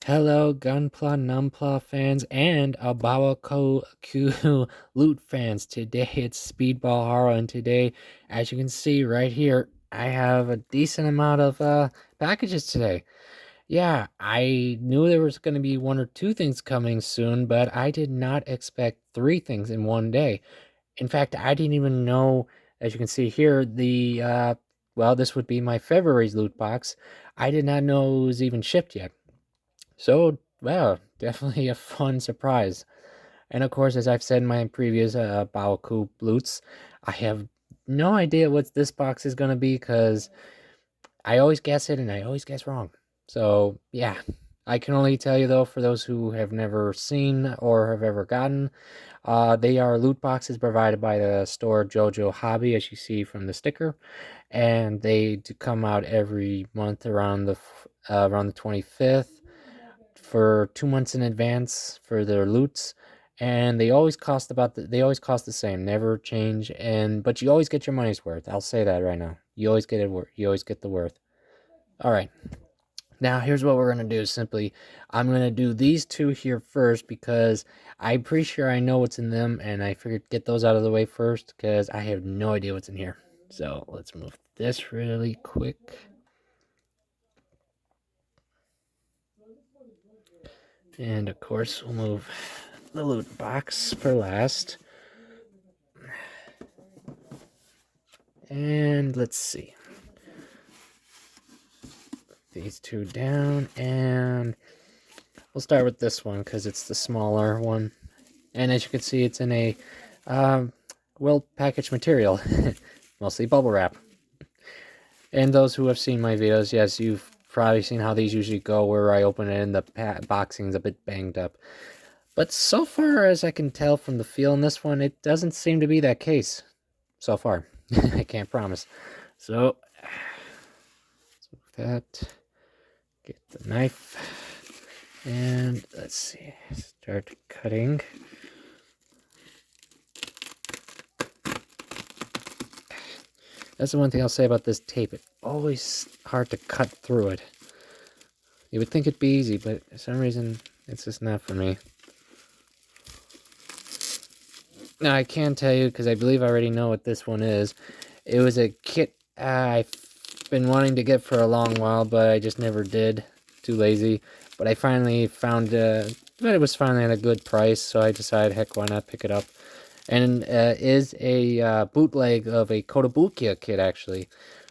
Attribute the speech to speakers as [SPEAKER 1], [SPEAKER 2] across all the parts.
[SPEAKER 1] Hello, Gunpla Nonpla fans and Abaoa Q loot fans. Today it's Speedball Haro, and today, as you can see right here, I have a decent amount of packages today. Yeah, I knew there was going to be one or two things coming soon, but I did not expect three things in one day. In fact, I didn't even know, as you can see here, well, this would be my February's loot box. I did not know it was even shipped yet. So, wow, definitely a fun surprise. And of course, as I've said in my previous BAOA Qu loots, I have no idea what this box is going to be because I always guess it and I always guess wrong. So, yeah, I can only tell you though, for those who have never seen or have ever gotten, they are loot boxes provided by the store JoJo Hobby, as you see from the sticker, and they do come out every month around the 25th for 2 months in advance for their loots, and they always cost the same, never change, and but you always get your money's worth. I'll say that right now. You always get it. You always get the worth. All right. Now here's what we're gonna do. Simply, I'm gonna do these two here first because I'm pretty sure I know what's in them, and I figured get those out of the way first because I have no idea what's in here. So let's move this really quick. And of course, we'll move the loot box for last. And let's see. These two down, and we'll start with this one because it's the smaller one. And as you can see, it's in a well packaged material, mostly bubble wrap. And those who have seen my videos, yes, you've probably seen how these usually go, where I open it and the boxing's a bit banged up. But so far as I can tell from the feel in this one, it doesn't seem to be that case. So far. I can't promise. So, let's move that. Get the knife. And let's see. Start cutting. That's the one thing I'll say about this tape. It's always hard to cut through it. You would think it'd be easy, but for some reason, it's just not for me. Now, I can tell you, because I believe I already know what this one is. It was a kit I've been wanting to get for a long while, but I just never did. Too lazy. But I finally found but it was finally at a good price, so I decided, heck, why not pick it up. And is a bootleg of a Kotobukiya kit, actually.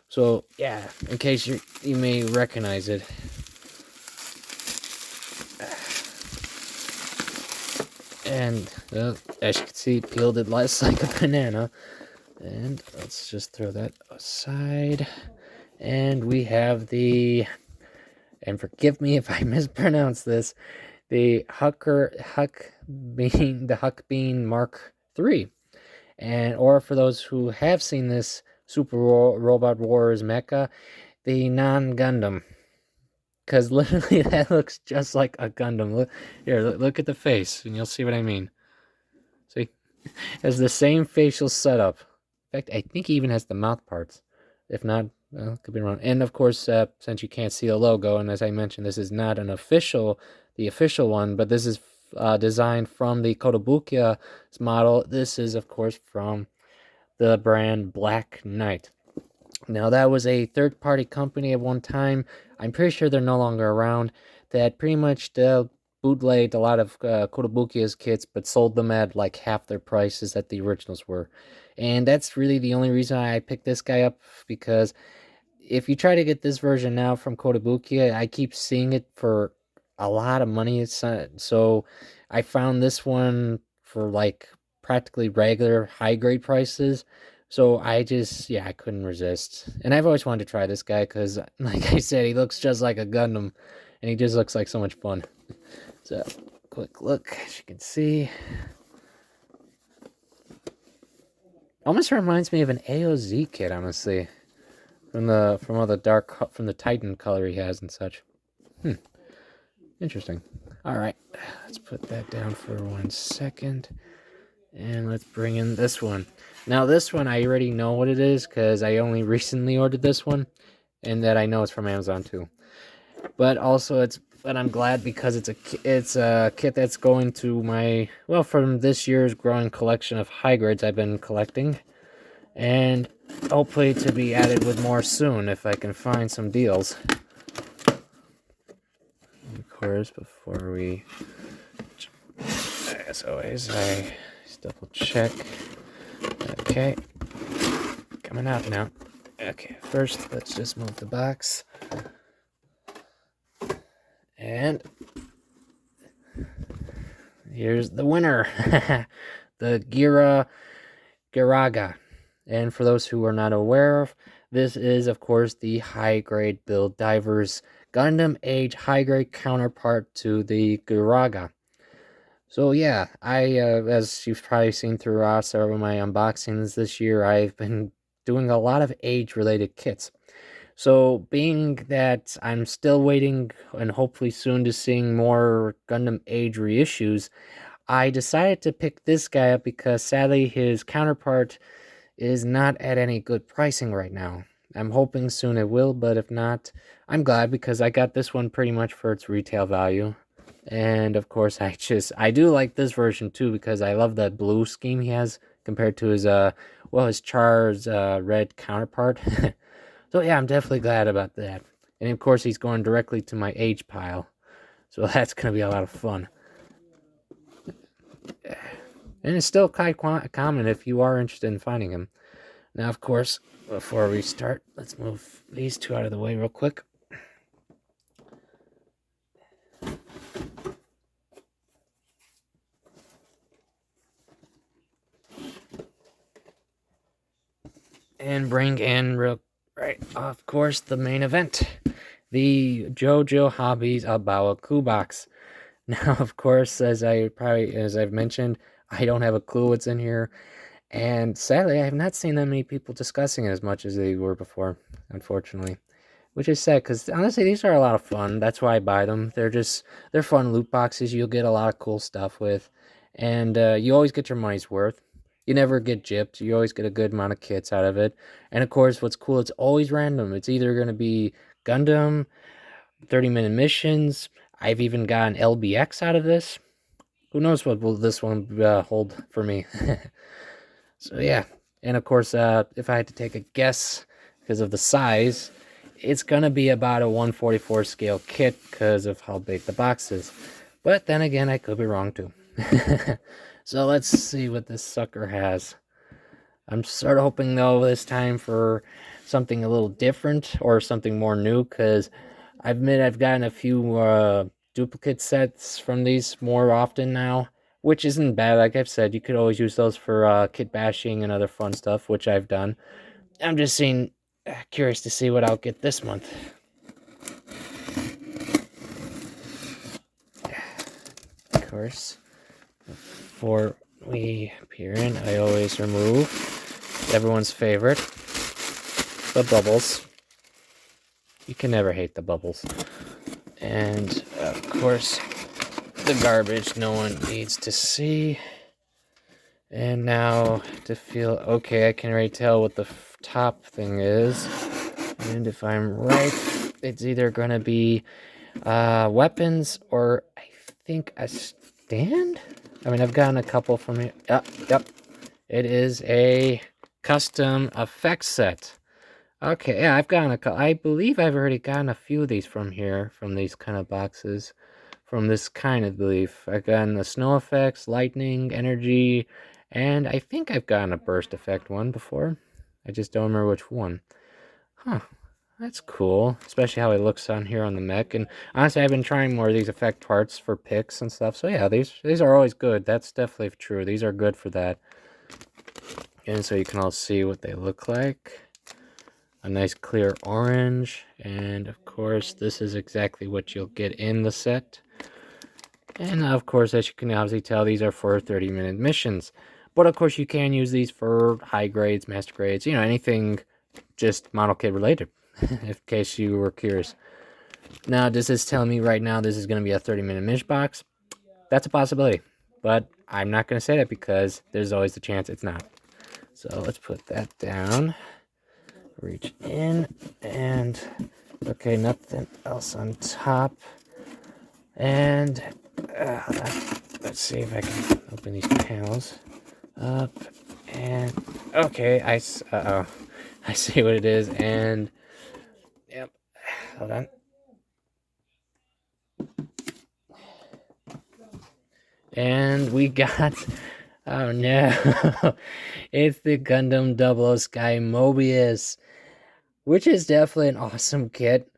[SPEAKER 1] So, yeah, in case you may recognize it. And, as you can see, peeled it less like a banana. And let's just throw that aside. And we have and forgive me if I mispronounce this, the Huck Bean Mark III. And, or for those who have seen this Super Robot Wars mecha, the non-Gundam. Because literally that looks just like a Gundam. Look at the face, and you'll see what I mean. See? It has the same facial setup. In fact, I think he even has the mouth parts. If not, well, could be wrong. And of course, since you can't see the logo, and as I mentioned, this is not the official one, but this is designed from the Kotobukiya's model. This is, of course, from the brand Black Knight. Now, that was a third-party company at one time. I'm pretty sure they're no longer around. That pretty much bootlegged a lot of Kotobukiya's kits, but sold them at like half their prices that the originals were. And that's really the only reason I picked this guy up, because if you try to get this version now from Kotobukiya, I keep seeing it for a lot of money. So I found this one for like practically regular high-grade prices. So I couldn't resist. And I've always wanted to try this guy because, like I said, he looks just like a Gundam. And he just looks like so much fun. So, quick look, as you can see. Almost reminds me of an AOZ kit, honestly. From all the Titan color he has and such. Interesting. Alright, let's put that down for 1 second. And let's bring in this one. Now, this one, I already know what it is, because I only recently ordered this one. And that I know it's from Amazon, too. But also, it's but I'm glad because it's a kit that's going to my, well, from this year's growing collection of high grades I've been collecting, and hopefully to be added with more soon if I can find some deals. Of course, before we, as always, I just double check. Okay, coming out now. Okay, first let's just move the box. And here's the winner, the Giraga. And for those who are not aware of, this is, of course, the high-grade Build Divers Gundam Age high-grade counterpart to the Giraga. So yeah, as you've probably seen throughout several of my unboxings this year, I've been doing a lot of age-related kits. So being that I'm still waiting and hopefully soon to seeing more Gundam Age reissues, I decided to pick this guy up because sadly his counterpart is not at any good pricing right now. I'm hoping soon it will, but if not, I'm glad because I got this one pretty much for its retail value. And of course, I do like this version too because I love that blue scheme he has compared to his his Char's red counterpart. So yeah, I'm definitely glad about that. And of course, he's going directly to my age pile, so that's gonna be a lot of fun. And it's still quite common if you are interested in finding him. Now, of course, before we start, let's move these two out of the way real quick. And bring in of course, the main event, the JoJo Hobbies Abaoa Qu box. Now, of course, as I've mentioned, I don't have a clue what's in here, and sadly, I have not seen that many people discussing it as much as they were before, unfortunately. Which is sad, because honestly, these are a lot of fun. That's why I buy them. They're fun loot boxes. You'll get a lot of cool stuff with, and you always get your money's worth. You never get gypped. You always get a good amount of kits out of it. And of course, what's cool, it's always random. It's either going to be Gundam, 30-minute missions. I've even got an LBX out of this. Who knows what will this one hold for me? So yeah, and of course, if I had to take a guess because of the size, it's gonna be about a 144 scale kit because of how big the box is. But then again, I could be wrong too. So let's see what this sucker has. I'm sort of hoping though this time for something a little different or something more new, because I admit I've gotten a few duplicate sets from these more often now, which isn't bad. Like I've said, you could always use those for kit bashing and other fun stuff, which I've done. I'm just curious to see what I'll get this month. Of course, before we peer in, I always remove everyone's favorite, the bubbles. You can never hate the bubbles. And of course, the garbage no one needs to see. And now to feel okay, I can already tell what the top thing is. And if I'm right, it's either going to be weapons or I think a stand? I mean, I've gotten a couple from here. Yep. It is a custom effects set. Okay, yeah, I've gotten I believe I've already gotten a few of these from here, from these kind of boxes. From this kind of belief. I've gotten the snow effects, lightning, energy, and I think I've gotten a burst effect one before. I just don't remember which one. Huh. That's cool, especially how it looks on here on the mech. And honestly, I've been trying more of these effect parts for picks and stuff. So yeah, these are always good. That's definitely true. These are good for that. And so you can all see what they look like. A nice clear orange. And of course, this is exactly what you'll get in the set. And of course, as you can obviously tell, these are for 30-minute missions. But of course, you can use these for high grades, master grades, anything just model kit related, in case you were curious. Now, does this tell me right now this is going to be a 30-minute mission box? That's a possibility. But I'm not going to say that because there's always the chance it's not. So let's put that down. Reach in. And, okay, nothing else on top. And let's see if I can open these panels up. And okay, uh-oh. I see what it is. And yep, hold on. And we got, oh no, it's the Gundam 00 Sky Mobius, which is definitely an awesome kit.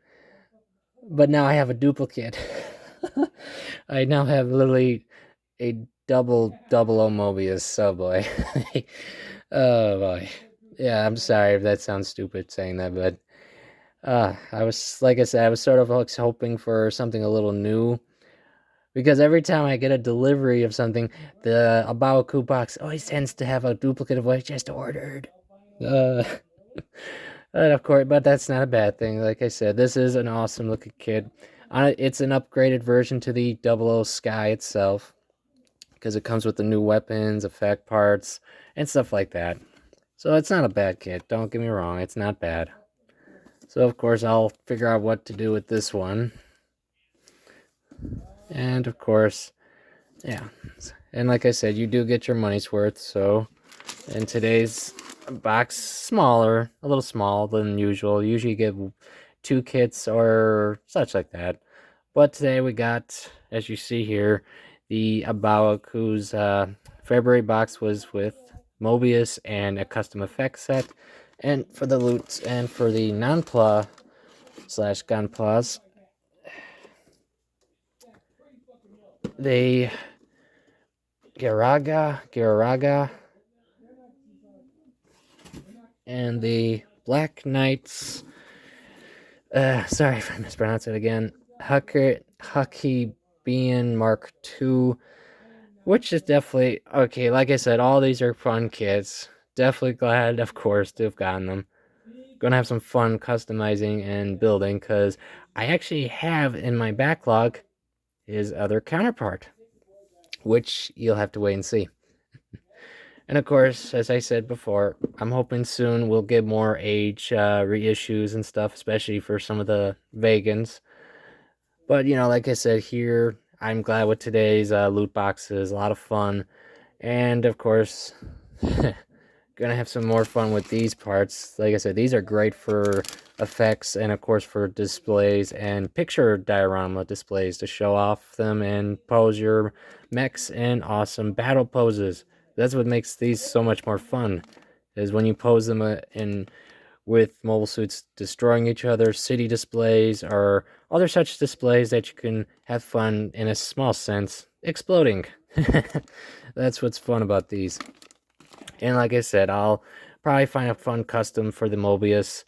[SPEAKER 1] But now I have a duplicate. I now have literally a double O Mobius. Oh boy. Oh boy. Yeah, I'm sorry if that sounds stupid saying that, but I was, like I said, I was sort of hoping for something a little new. Because every time I get a delivery of something, the Abaoa Qu box always tends to have a duplicate of what I just ordered. Uh, and of course, but that's not a bad thing. Like I said, this is an awesome looking kit. It's an upgraded version to the 00 Sky itself, because it comes with the new weapons, effect parts, and stuff like that. So it's not a bad kit. Don't get me wrong, it's not bad. So of course I'll figure out what to do with this one. And of course, yeah. And like I said, you do get your money's worth. So in today's box, smaller, a little small than usual. Usually you get 2 kits or such like that. But today we got, as you see here, the Abaoa Qu's February box was with Mobius and a custom effects set. And for the loots and for the Nonpla / Gunplas, they Garaga, and the Black Knights. Sorry if I mispronounce it again. Huckybean Mark II, which is definitely okay. Like I said, all these are fun kits. Definitely glad, of course, to have gotten them. Gonna have some fun customizing and building, because I actually have in my backlog his other counterpart, which you'll have to wait and see. And of course, as I said before, I'm hoping soon we'll get more age reissues and stuff, especially for some of the vegans. But, like I said here, I'm glad with today's loot boxes. A lot of fun. And of course, gonna have some more fun with these parts. Like I said, these are great for effects and of course for displays and picture diorama displays to show off them and pose your mechs in awesome battle poses. That's what makes these so much more fun, is when you pose them in with mobile suits destroying each other, city displays, or other such displays that you can have fun in a small sense, exploding. That's what's fun about these. And like I said, I'll probably find a fun custom for the Mobius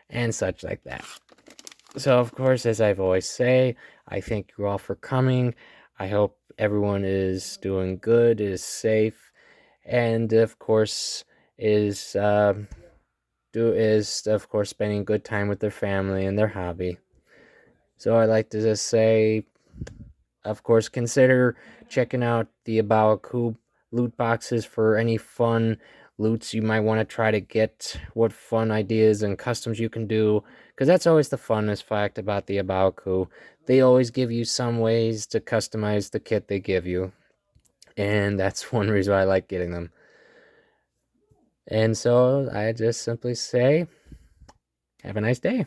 [SPEAKER 1] and such like that. So, of course, as I've always say, I thank you all for coming. I hope everyone is doing good, is safe, and of course is of course spending good time with their family and their hobby. So I'd like to just say, of course, consider checking out the Abaoa Qu loot boxes for any fun loots you might want to try to get, what fun ideas and customs you can do, because that's always the funnest fact about the Abaoa Qu. They always give you some ways to customize the kit they give you, and that's one reason why I like getting them. And so I just simply say, have a nice day.